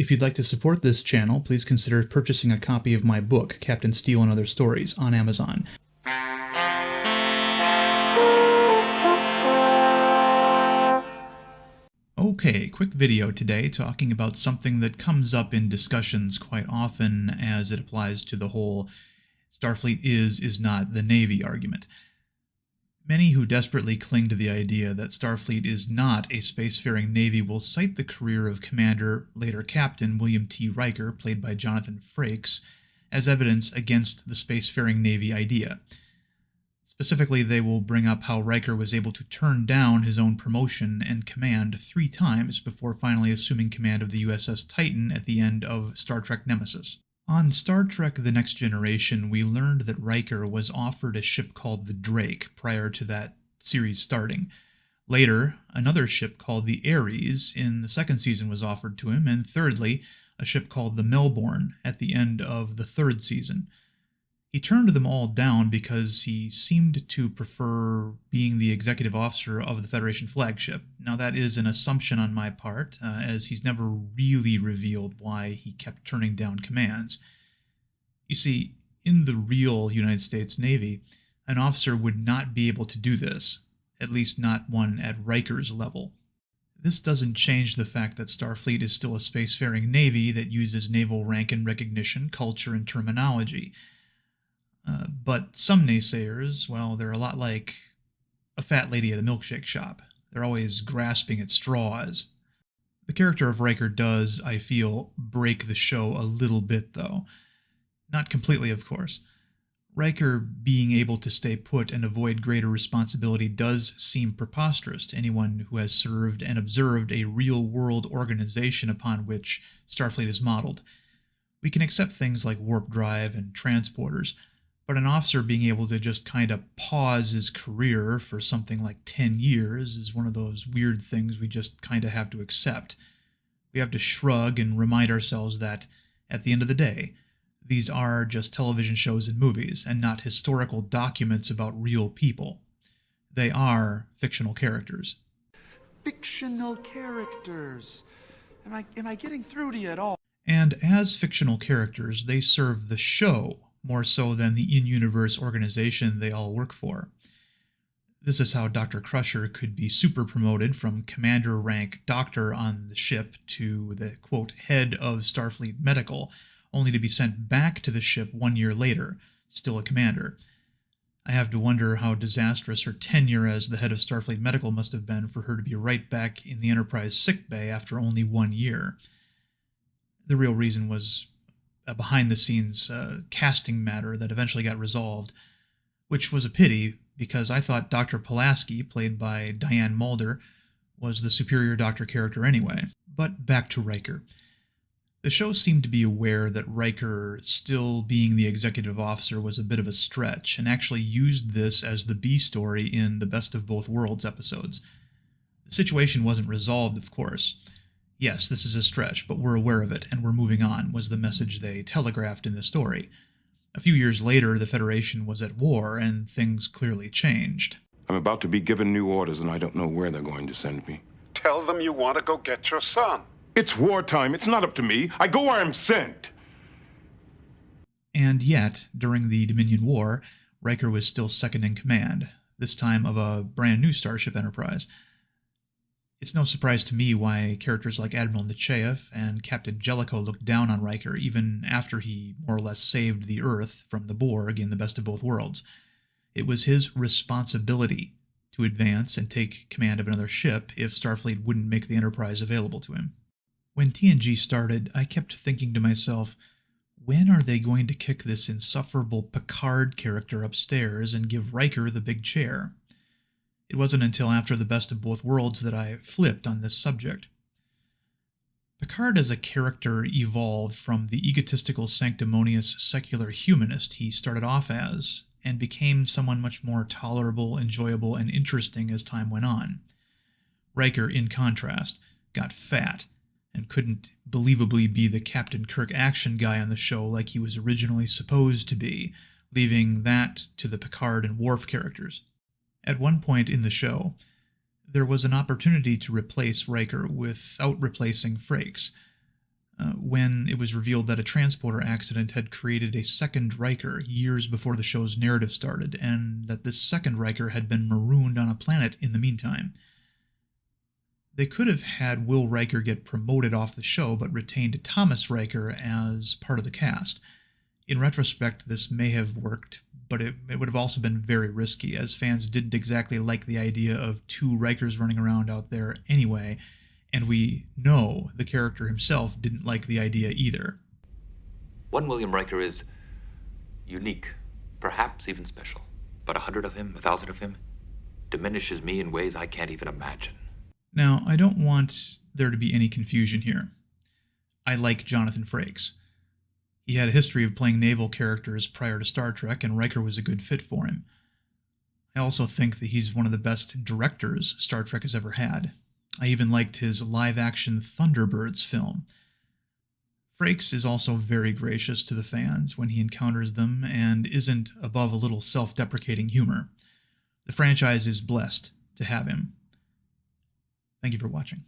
If you'd like to support this channel, please consider purchasing a copy of my book, Captain Steel and Other Stories, on Amazon. Okay, quick video today talking about something that comes up in discussions quite often as it applies to the whole Starfleet is not the Navy argument. Many who desperately cling to the idea that Starfleet is not a spacefaring Navy will cite the career of Commander, later Captain, William T. Riker, played by Jonathan Frakes, as evidence against the spacefaring Navy idea. Specifically, they will bring up how Riker was able to turn down his own promotion and command 3 times before finally assuming command of the USS Titan at the end of Star Trek Nemesis. On Star Trek The Next Generation, we learned that Riker was offered a ship called the Drake prior to that series starting. Later, another ship called the Ares in the second season was offered to him, and thirdly, a ship called the Melbourne at the end of the third season. He turned them all down because he seemed to prefer being the executive officer of the Federation flagship. Now that is an assumption on my part, as he's never really revealed why he kept turning down commands. You see, in the real United States Navy, an officer would not be able to do this, at least not one at Riker's level. This doesn't change the fact that Starfleet is still a spacefaring Navy that uses naval rank and recognition, culture, and terminology. But some naysayers, well, they're a lot like a fat lady at a milkshake shop. They're always grasping at straws. The character of Riker does, I feel, break the show a little bit, though. Not completely, of course. Riker being able to stay put and avoid greater responsibility does seem preposterous to anyone who has served and observed a real-world organization upon which Starfleet is modeled. We can accept things like warp drive and transporters, but an officer being able to just kind of pause his career for something like 10 years is one of those weird things we just kind of have to accept. We have to shrug and remind ourselves that, at the end of the day, these are just television shows and movies, and not historical documents about real people. They are fictional characters. Fictional characters. Am I getting through to you at all? And as fictional characters, they serve the show more so than the in-universe organization they all work for. This is how Dr. Crusher could be super promoted from commander rank doctor on the ship to the, quote, head of Starfleet Medical, only to be sent back to the ship 1 year later, still a commander. I have to wonder how disastrous her tenure as the head of Starfleet Medical must have been for her to be right back in the Enterprise sickbay after only 1 year. The real reason was a behind-the-scenes casting matter that eventually got resolved, which was a pity because I thought Dr. Pulaski, played by Diane Mulder, was the superior Doctor character anyway. But back to Riker. The show seemed to be aware that Riker still being the executive officer was a bit of a stretch, and actually used this as the B story in the Best of Both Worlds episodes. The situation wasn't resolved, of course. Yes, this is a stretch, but we're aware of it, and we're moving on, was the message they telegraphed in the story. A few years later, the Federation was at war, and things clearly changed. I'm about to be given new orders, and I don't know where they're going to send me. Tell them you want to go get your son. It's wartime. It's not up to me. I go where I'm sent. And yet, during the Dominion War, Riker was still second in command, this time of a brand new Starship Enterprise. It's no surprise to me why characters like Admiral Nechayev and Captain Jellicoe looked down on Riker even after he more or less saved the Earth from the Borg in the Best of Both Worlds. It was his responsibility to advance and take command of another ship if Starfleet wouldn't make the Enterprise available to him. When TNG started, I kept thinking to myself, when are they going to kick this insufferable Picard character upstairs and give Riker the big chair? It wasn't until after the Best of Both Worlds that I flipped on this subject. Picard as a character evolved from the egotistical, sanctimonious, secular humanist he started off as, and became someone much more tolerable, enjoyable, and interesting as time went on. Riker, in contrast, got fat, and couldn't believably be the Captain Kirk action guy on the show like he was originally supposed to be, leaving that to the Picard and Worf characters. At one point in the show, there was an opportunity to replace Riker without replacing Frakes. when it was revealed that a transporter accident had created a second Riker years before the show's narrative started, and that this second Riker had been marooned on a planet in the meantime. They could have had Will Riker get promoted off the show, but retained Thomas Riker as part of the cast. In retrospect, this may have worked, but it would have also been very risky, as fans didn't exactly like the idea of two Rikers running around out there anyway, and we know the character himself didn't like the idea either. One William Riker is unique, perhaps even special. But 100 of him, 1,000 of him, diminishes me in ways I can't even imagine. Now, I don't want there to be any confusion here. I like Jonathan Frakes. He had a history of playing naval characters prior to Star Trek, and Riker was a good fit for him. I also think that he's one of the best directors Star Trek has ever had. I even liked his live-action Thunderbirds film. Frakes is also very gracious to the fans when he encounters them and isn't above a little self-deprecating humor. The franchise is blessed to have him. Thank you for watching.